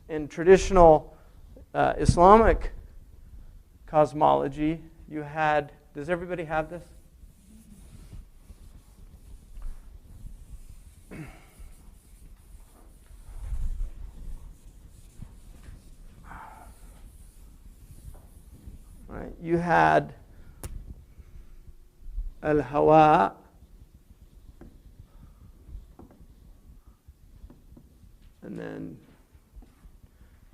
in traditional Islamic cosmology, you had, does everybody have this? Right. You had al-hawa, and then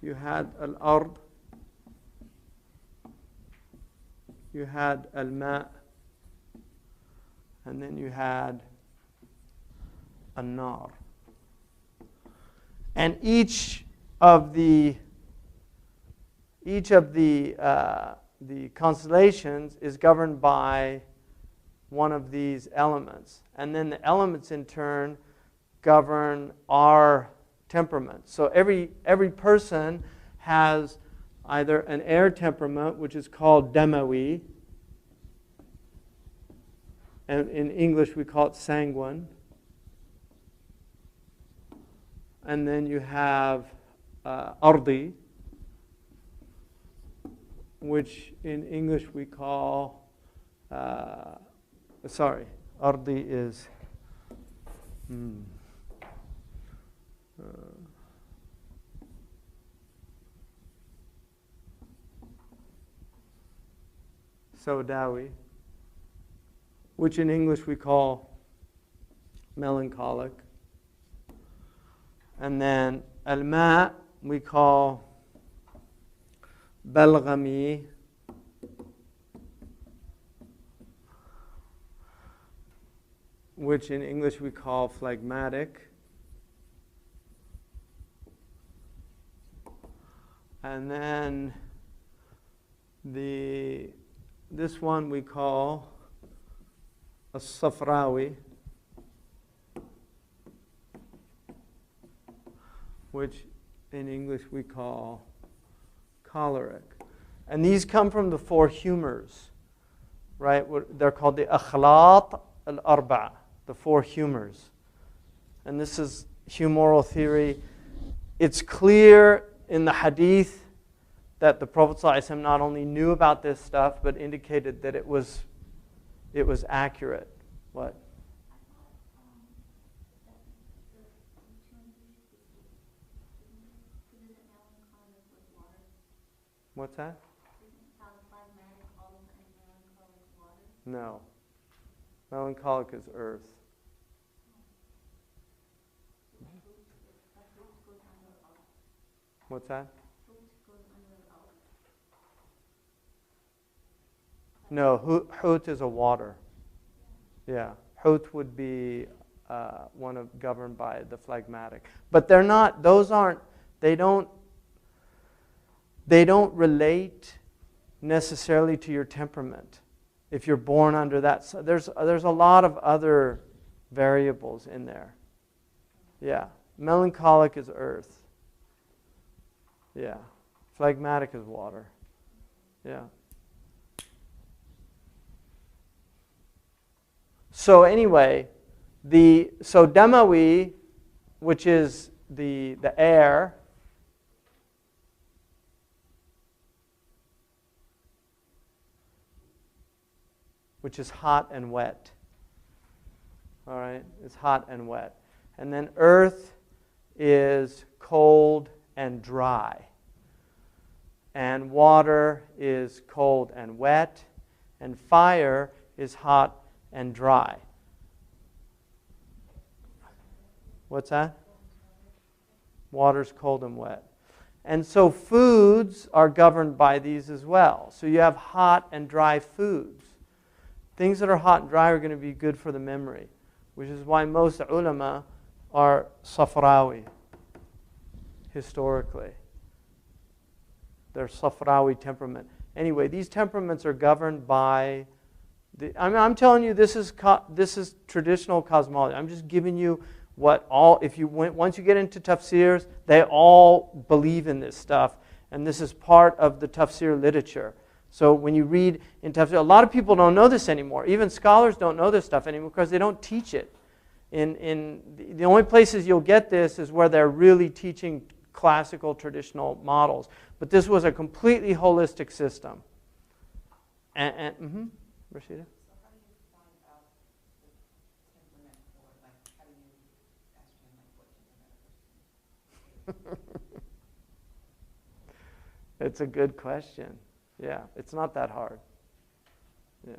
you had al-ard, you had al-ma, and then you had an-nar. And each of the constellations is governed by one of these elements. And then the elements in turn govern our temperament. So every person has either an air temperament, which is called damawi, and in English we call it sanguine. And then you have ardi, which in English we call, ardi is, Saudawi, which in English we call melancholic. And then al-ma we call balghami, which in English we call phlegmatic. And then this one we call as-safrawi, which in English we call choleric. And these come from the four humors, right? They're called the akhlat al-arba', the four humors. And this is humoral theory. It's clear in the hadith that the Prophet ﷺ not only knew about this stuff, but indicated that it was accurate. What? What's that? No. Melancholic is earth. What's that? No, hut is a water. Yeah, hut would be one governed by the phlegmatic. But they're not, they don't relate necessarily to your temperament. If you're born under that, so there's a lot of other variables in there. Yeah, melancholic is earth. Yeah, phlegmatic is water. Yeah. So anyway, so damawi, which is the air, which is hot and wet. All right, it's hot and wet. And then earth is cold and dry. And water is cold and wet. And fire is hot and dry. What's that? Water's cold and wet. And so foods are governed by these as well. So you have hot and dry foods. Things that are hot and dry are going to be good for the memory, which is why most ulama are safrawi, historically. They're safrawi temperament. Anyway, these temperaments are governed by I'm telling you, this is traditional cosmology. I'm just giving you once you get into tafsirs, they all believe in this stuff, and this is part of the tafsir literature. So when you read in tafsir, a lot of people don't know this anymore. Even scholars don't know this stuff anymore because they don't teach it. In the only places you'll get this is where they're really teaching classical traditional models. But this was a completely holistic system. And Rashida? So how do you find out the temperament, or like how do you ascertain like what temperament a person is? It's a good question. Yeah, it's not that hard. Yeah.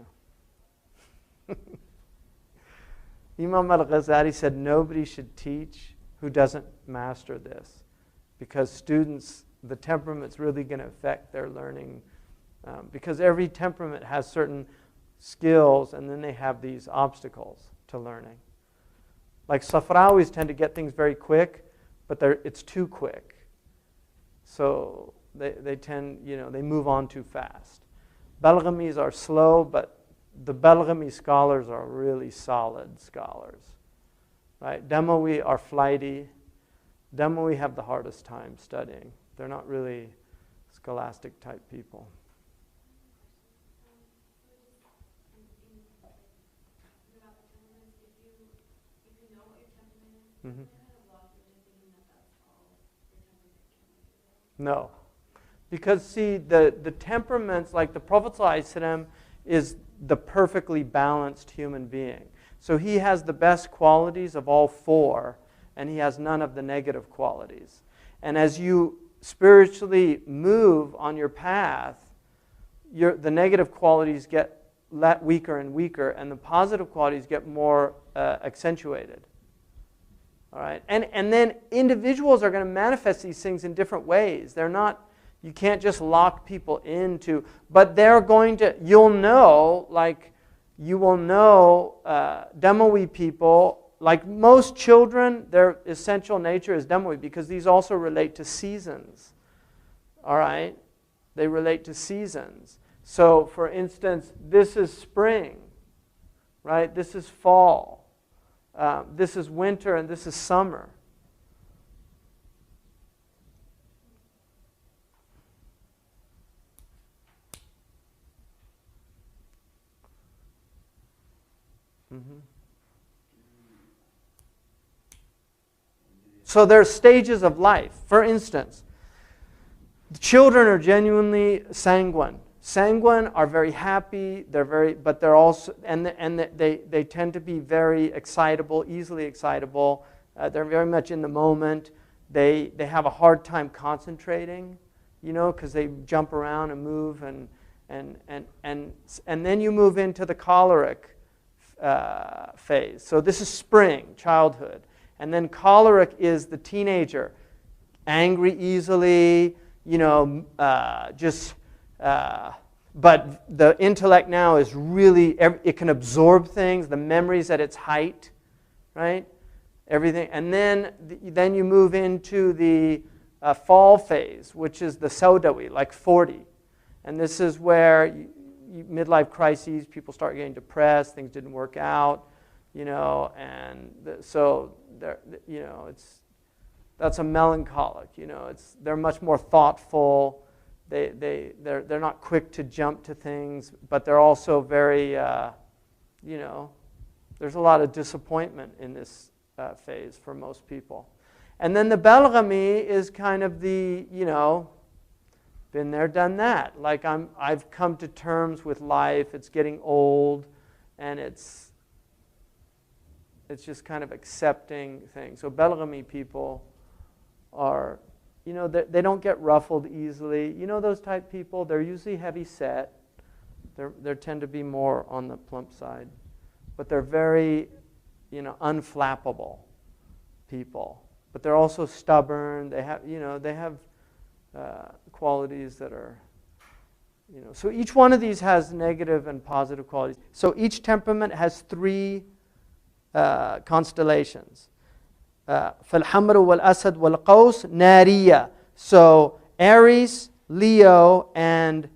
Imam al-Ghazali said nobody should teach who doesn't master this, because students, the temperament's really going to affect their learning, because every temperament has certain skills and then they have these obstacles to learning. Like Safrawis tend to get things very quick, but it's too quick. So they tend, they move on too fast. Balghamis are slow, but the Balghami scholars are really solid scholars. Right? Demawi are flighty. Demawi have the hardest time studying. They're not really scholastic type people. Mm-hmm. No. Because see, the temperaments, like the Prophet ﷺ is the perfectly balanced human being. So he has the best qualities of all four, and he has none of the negative qualities. And as you spiritually move on your path, the negative qualities get weaker and weaker, and the positive qualities get more accentuated. All right? And then individuals are going to manifest these things in different ways. They're not, you can't just lock people into, but they're going to, you will know Demawi people, like most children, their essential nature is Demawi, because these also relate to seasons. All right? They relate to seasons. So, for instance, this is spring, right? This is fall. This is winter, and this is summer. Mm-hmm. So there's stages of life. For instance, the children are genuinely sanguine. Sanguine are very happy. But they're also, and they tend to be very excitable, easily excitable. They're very much in the moment. They have a hard time concentrating, because they jump around and move, and then you move into the choleric phase. So this is spring, childhood. And then choleric is the teenager, angry easily, but the intellect now is really, it can absorb things, the memory's at its height, right? Everything. And then you move into the fall phase, which is the Saudawi, like 40. And this is where midlife crises, people start getting depressed, things didn't work out, so that's a melancholic, they're much more thoughtful, they're not quick to jump to things, but they're also very, there's a lot of disappointment in this phase for most people. And then the Balghami is kind of the, been there, done that. Like I've come to terms with life. It's getting old, and it's just kind of accepting things. So Balghami people are, they don't get ruffled easily. Those type people. They're usually heavy set. They tend to be more on the plump side, but they're very, unflappable people. But they're also stubborn. They have qualities that are, so each one of these has negative and positive qualities. So each temperament has three constellations. فالحمر والأسد والقوس نارية. So Aries, Leo, and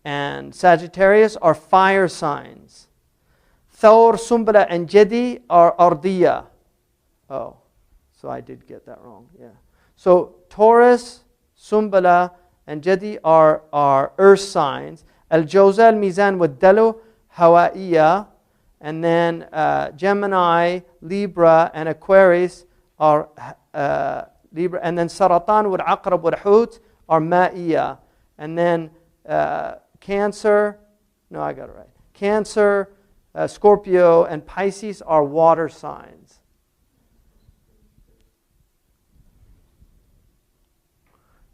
Sagittarius are fire signs. Thor, Sumbala, and Jedi are Ardiya. Oh. So I did get that wrong, yeah. So Taurus, Sumbala, and Jedi are earth signs. Al-Jawza, Al-Mizan, Wad-Dalu, Hawaiya. And then Gemini, Libra, and Aquarius are Libra, and then Saratan wal Aqrab wal Hut are Ma'iyah, and then Cancer, no, I got it right. Cancer, Scorpio, and Pisces are water signs.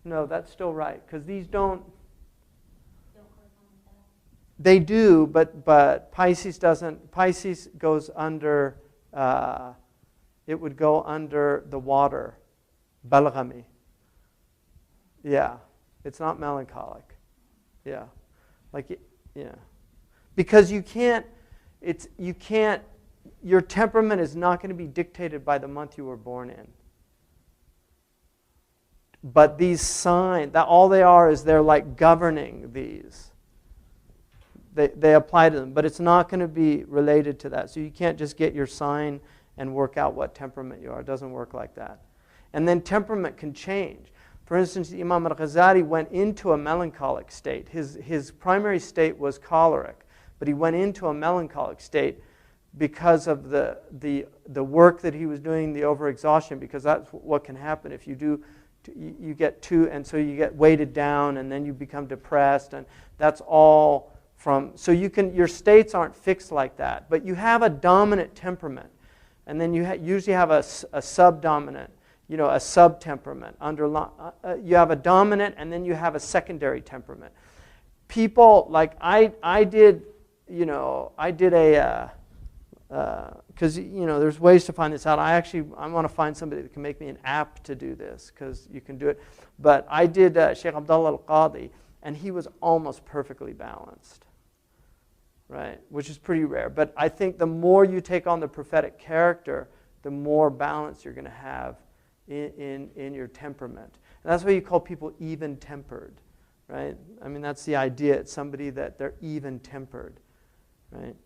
No, that's still right, because these don't. They do, but Pisces doesn't. Pisces goes under. It would go under the water, balghami. Yeah, it's not melancholic. Yeah, yeah, because you can't. You can't. Your temperament is not going to be dictated by the month you were born in. But these signs, that all they are is they're like governing these. They apply to them, but it's not going to be related to that. So you can't just get your sign and work out what temperament you are. It doesn't work like that. And then temperament can change. For instance, Imam al-Ghazali went into a melancholic state. His primary state was choleric, but he went into a melancholic state because of the work that he was doing, the overexhaustion, because that's what can happen if you do. You get too, and so you get weighted down, and then you become depressed, and that's all from. So your states aren't fixed like that, but you have a dominant temperament, and then you usually have a subdominant, a subtemperament. You have a dominant, and then you have a secondary temperament. People like I did a. Because there's ways to find this out. I want to find somebody that can make me an app to do this, because you can do it. But I did Shaykh Abdullah al-Qadi, and he was almost perfectly balanced, right? Which is pretty rare. But I think the more you take on the prophetic character, the more balance you're going to have in your temperament. And that's why you call people even-tempered, right? I mean, that's the idea. It's somebody that they're even-tempered, right?